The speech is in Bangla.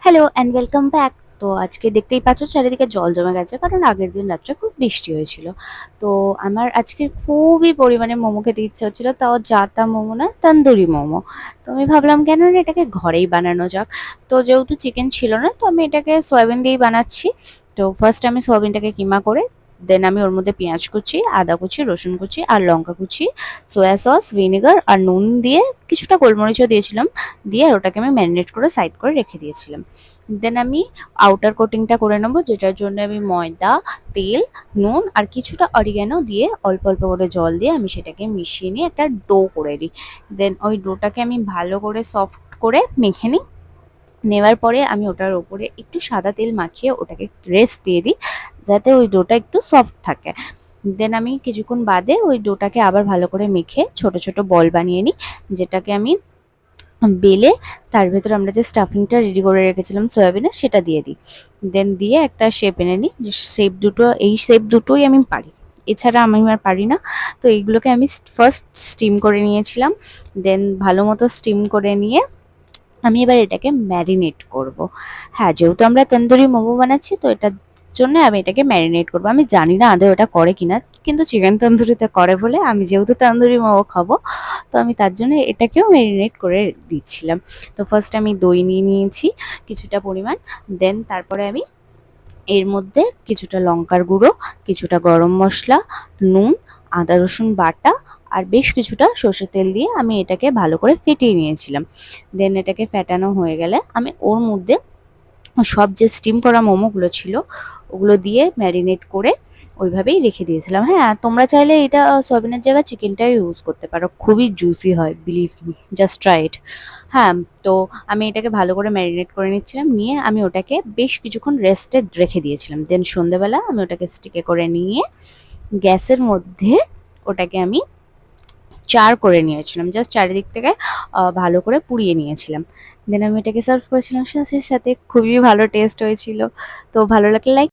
Hello and welcome back. তো আজকে দেখতেই পাচ্ছ চারিদিকে জল জমে গেছে, কারণ আগের দিন রাত্রে খুব বৃষ্টি হয়েছিল। তো আমার আজকে খুবই পরিমাণে মোমো খেতে ইচ্ছে হচ্ছিল, তাও জাতা মোমো না, তন্দুরি মোমো। তো আমি ভাবলাম কেন না এটাকে ঘরেই বানানো যাক। তো যেহেতু চিকেন ছিল না, তো আমি এটাকে সয়াবিন দিয়েই বানাচ্ছি। তো ফার্স্ট আমি সয়াবিনটাকে কিমা করে দেন আমি ওর মধ্যে পেঁয়াজ কুচি, আদা কুচি, রসুন কুচি আর লঙ্কা কুচি, সয়া সস, ভিনেগার আর নুন দিয়ে কিছুটা গোলমরিচও দিয়েছিলাম, দিয়ে আর ওটাকে আমি ম্যারিনেট করে সাইড করে রেখে দিয়েছিলাম। দেন আমি আউটার কোটিংটা করে নেবো, যেটার জন্য আমি ময়দা, তেল, নুন আর কিছুটা অরিগ্যানো দিয়ে অল্প অল্প করে জল দিয়ে আমি সেটাকে মিশিয়ে নিয়ে একটা ডো করে নিই। দেন ওই ডোটাকে আমি ভালো করে সফট করে মেখে নিই। নেওয়ার পরে আমি ওটার ওপরে একটু সাদা তেল মাখিয়ে ওটাকে রেস্ট দিয়ে দিই, যাতে ওই ডোটা একটু সফট থাকে। দেন আমি কিছুক্ষণ বাদে ওই ডোটাকে আবার ভালো করে মেখে ছোট ছোট বল বানিয়ে নিই, যেটাকে আমি বেলে তার ভেতরে আমরা যে স্টাফিংটা রেডি করে রেখেছিলাম সয়াবিনের, সেটা দিয়ে দিই। দেন দিয়ে একটা শেপ এনে নিই, যে শেপ দুটোই আমি পারি, এছাড়া আমি আর পারি না। তো এইগুলোকে আমি ফার্স্ট স্টিম করে নিয়েছিলাম। দেন ভালো মতো স্টিম করে নিয়ে আমি এবার এটাকে ম্যারিনেট করব। হ্যাঁ, যেহেতু আমরা তন্দুরি মোমো বানাচ্ছি, তো এটার জন্য আমি এটাকে ম্যারিনেট করব। আমি জানি না আদৌ ওটা করে কিনা, কিন্তু চিকেন তন্দুরিতে করে বলে আমি যেহেতু তন্দুরি মোমো খাবো, তো আমি তার জন্য এটাকেও ম্যারিনেট করে দিচ্ছিলাম। তো ফার্স্ট আমি দই নিয়ে নিয়েছি কিছুটা পরিমাণ। দেন তারপরে আমি এর মধ্যে কিছুটা লঙ্কার গুঁড়ো, কিছুটা গরম মশলা, নুন, আদা রসুন বাটা আর বেশ কিছুটা সর্ষের তেল দিয়ে আমি এটাকে ভালো করে ফেটিয়ে নিয়েছিলাম। দেন এটাকে ফেটানো হয়ে গেলে আমি ওর মধ্যে সব যে স্টিম করা মোমোগুলো ছিল ওগুলো দিয়ে ম্যারিনেট করে ওইভাবেই রেখে দিয়েছিলাম। হ্যাঁ, তোমরা চাইলে এটা সয়াবিনের জায়গায় চিকেনটাও ইউজ করতে পারো, খুবই জুসি হয়, believe me, just try it. হ্যাঁ, তো আমি এটাকে ভালো করে ম্যারিনেট করে নিচ্ছিলাম, নিয়ে আমি ওটাকে বেশ কিছুক্ষণ রেস্টে রেখে দিয়েছিলাম। দেন সন্ধ্যেবেলা আমি ওটাকে স্টিকে করে নিয়ে গ্যাসের মধ্যে ওটাকে আমি চার করে নিয়েছিলাম, জাস্ট চারিদিক থেকে ভালো করে পুড়িয়ে নিয়েছিলাম। দেন আমি এটাকে সার্ভ করেছিলাম সসের সাথে, খুবই ভালো টেস্ট হয়েছিল। তো ভালো লাগলে লাইক